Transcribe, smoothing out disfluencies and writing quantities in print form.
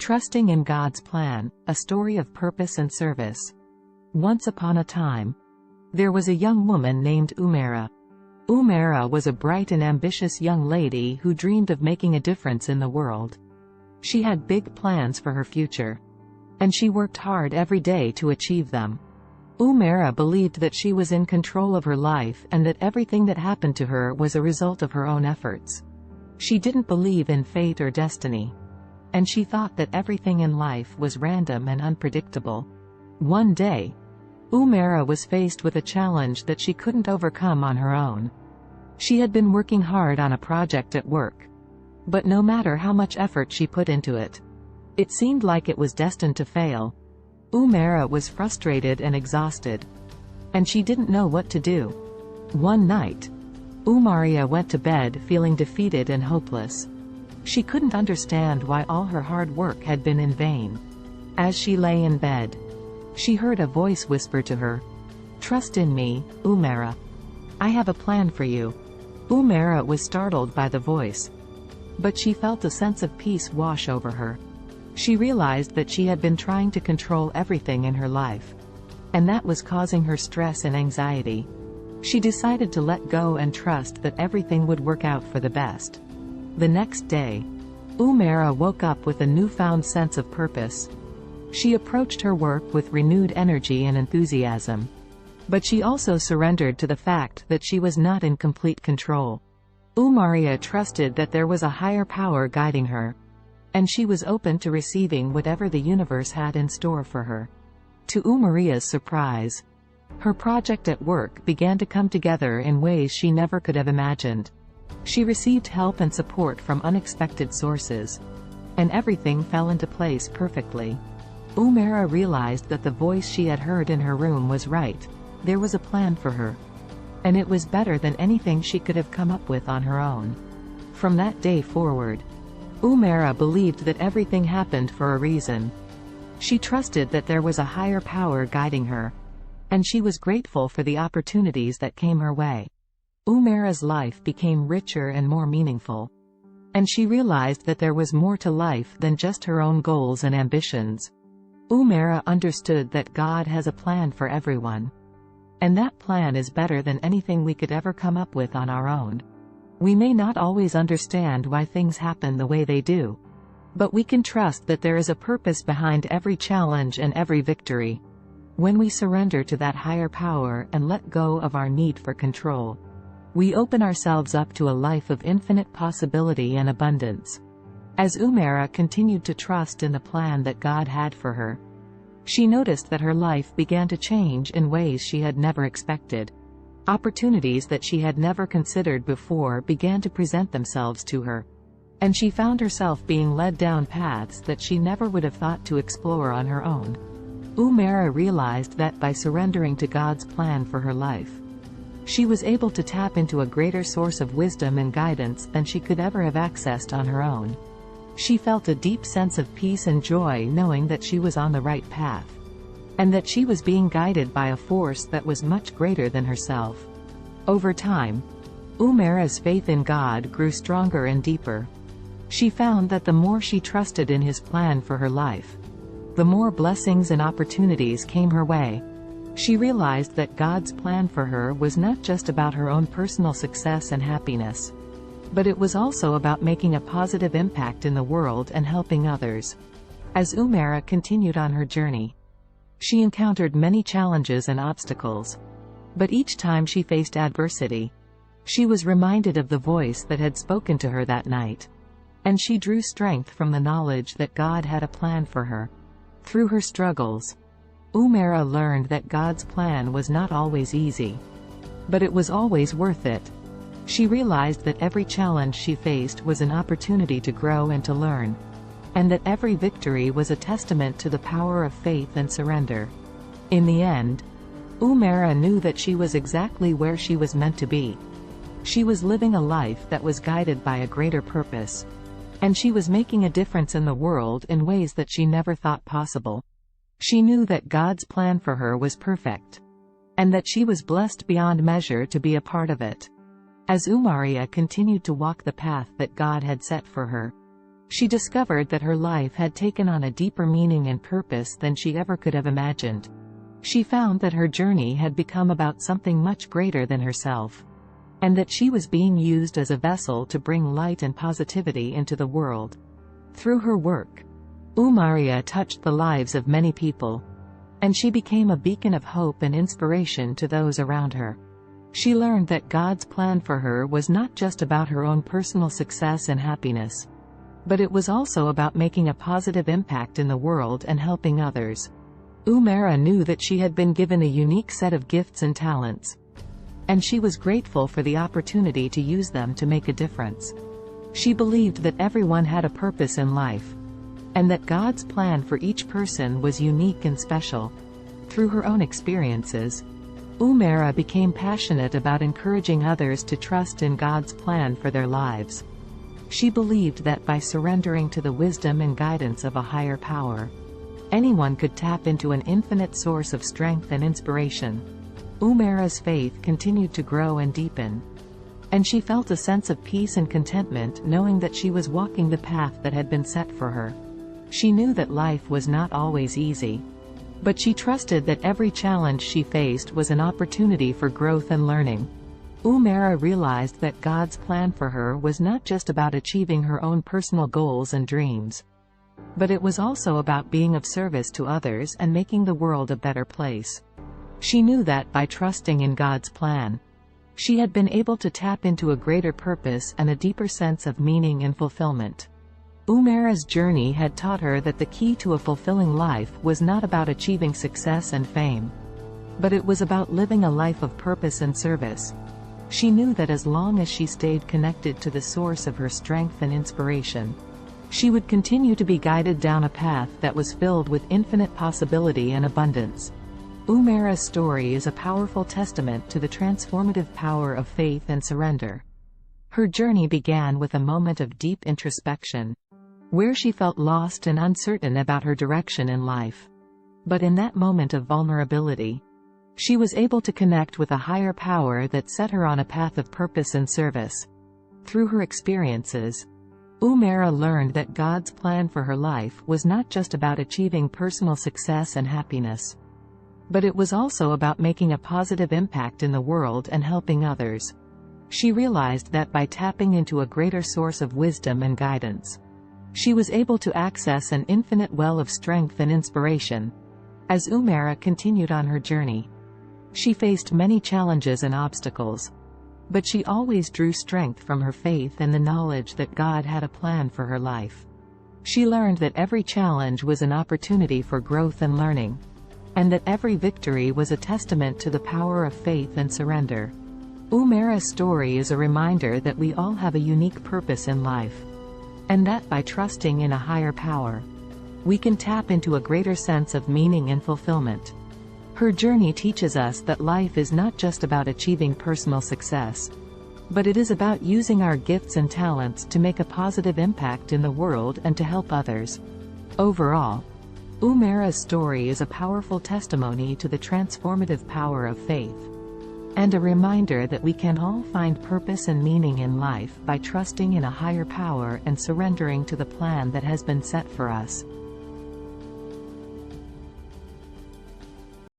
Trusting in God's plan, a story of purpose and service. Once upon a time, there was a young woman named Umaira. Umaira was a bright and ambitious young lady who dreamed of making a difference in the world. She had big plans for her future, and she worked hard every day to achieve them. Umaira believed that she was in control of her life and that everything that happened to her was a result of her own efforts. She didn't believe in fate or destiny, and she thought that everything in life was random and unpredictable. One day, Umaira was faced with a challenge that she couldn't overcome on her own. She had been working hard on a project at work, but no matter how much effort she put into it, it seemed like it was destined to fail. Umaira was frustrated and exhausted, and she didn't know what to do. One night, Umaira went to bed feeling defeated and hopeless. She couldn't understand why all her hard work had been in vain. As she lay in bed, she heard a voice whisper to her, "Trust in me, Umaira. I have a plan for you." Umaira was startled by the voice, but she felt a sense of peace wash over her. She realized that she had been trying to control everything in her life, and that was causing her stress and anxiety. She decided to let go and trust that everything would work out for the best. The next day, Umaira woke up with a newfound sense of purpose. She approached her work with renewed energy and enthusiasm. But she also surrendered to the fact that she was not in complete control. Umaira trusted that there was a higher power guiding her, and she was open to receiving whatever the universe had in store for her. To Umaira's surprise, her project at work began to come together in ways she never could have imagined. She received help and support from unexpected sources, and everything fell into place perfectly. Umaira realized that the voice she had heard in her room was right. There was a plan for her, and it was better than anything she could have come up with on her own. From that day forward, Umaira believed that everything happened for a reason. She trusted that there was a higher power guiding her, and she was grateful for the opportunities that came her way. Umaira's life became richer and more meaningful, and she realized that there was more to life than just her own goals and ambitions. Umaira understood that God has a plan for everyone, and that plan is better than anything we could ever come up with on our own. We may not always understand why things happen the way they do, but we can trust that there is a purpose behind every challenge and every victory. When we surrender to that higher power and let go of our need for control, we open ourselves up to a life of infinite possibility and abundance. As Umaira continued to trust in the plan that God had for her, she noticed that her life began to change in ways she had never expected. Opportunities that she had never considered before began to present themselves to her, and she found herself being led down paths that she never would have thought to explore on her own. Umaira realized that by surrendering to God's plan for her life, she was able to tap into a greater source of wisdom and guidance than she could ever have accessed on her own. She felt a deep sense of peace and joy knowing that she was on the right path, and that she was being guided by a force that was much greater than herself. Over time, Umaira's faith in God grew stronger and deeper. She found that the more she trusted in His plan for her life, the more blessings and opportunities came her way. She realized that God's plan for her was not just about her own personal success and happiness, but it was also about making a positive impact in the world and helping others. As Umaira continued on her journey, she encountered many challenges and obstacles, but each time she faced adversity, she was reminded of the voice that had spoken to her that night, and she drew strength from the knowledge that God had a plan for her. Through her struggles, Umaira learned that God's plan was not always easy, but it was always worth it. She realized that every challenge she faced was an opportunity to grow and to learn, and that every victory was a testament to the power of faith and surrender. In the end, Umaira knew that she was exactly where she was meant to be. She was living a life that was guided by a greater purpose, and she was making a difference in the world in ways that she never thought possible. She knew that God's plan for her was perfect, and that she was blessed beyond measure to be a part of it. As Umaira continued to walk the path that God had set for her, She discovered that her life had taken on a deeper meaning and purpose than she ever could have imagined. She found that her journey had become about something much greater than herself, and that she was being used as a vessel to bring light and positivity into the world. Through her work, Umaira touched the lives of many people, and she became a beacon of hope and inspiration to those around her. She learned that God's plan for her was not just about her own personal success and happiness, but it was also about making a positive impact in the world and helping others. Umaira knew that she had been given a unique set of gifts and talents, and she was grateful for the opportunity to use them to make a difference. She believed that everyone had a purpose in life, and that God's plan for each person was unique and special. Through her own experiences, Umaira became passionate about encouraging others to trust in God's plan for their lives. She believed that by surrendering to the wisdom and guidance of a higher power, anyone could tap into an infinite source of strength and inspiration. Umaira's faith continued to grow and deepen, and she felt a sense of peace and contentment knowing that she was walking the path that had been set for her. She knew that life was not always easy, but she trusted that every challenge she faced was an opportunity for growth and learning. Umaira realized that God's plan for her was not just about achieving her own personal goals and dreams, but it was also about being of service to others and making the world a better place. She knew that by trusting in God's plan, she had been able to tap into a greater purpose and a deeper sense of meaning and fulfillment. Umaira's journey had taught her that the key to a fulfilling life was not about achieving success and fame, but it was about living a life of purpose and service. She knew that as long as she stayed connected to the source of her strength and inspiration, she would continue to be guided down a path that was filled with infinite possibility and abundance. Umaira's story is a powerful testament to the transformative power of faith and surrender. Her journey began with a moment of deep introspection, where she felt lost and uncertain about her direction in life. But in that moment of vulnerability, she was able to connect with a higher power that set her on a path of purpose and service. Through her experiences, Umaira learned that God's plan for her life was not just about achieving personal success and happiness, but it was also about making a positive impact in the world and helping others. She realized that by tapping into a greater source of wisdom and guidance, she was able to access an infinite well of strength and inspiration. As Umaira continued on her journey, she faced many challenges and obstacles, but she always drew strength from her faith and the knowledge that God had a plan for her life. She learned that every challenge was an opportunity for growth and learning, and that every victory was a testament to the power of faith and surrender. Umaira's story is a reminder that we all have a unique purpose in life, and that by trusting in a higher power, we can tap into a greater sense of meaning and fulfillment. Her journey teaches us that life is not just about achieving personal success, but it is about using our gifts and talents to make a positive impact in the world and to help others. Overall, Umaira's story is a powerful testimony to the transformative power of faith, and a reminder that we can all find purpose and meaning in life by trusting in a higher power and surrendering to the plan that has been set for us.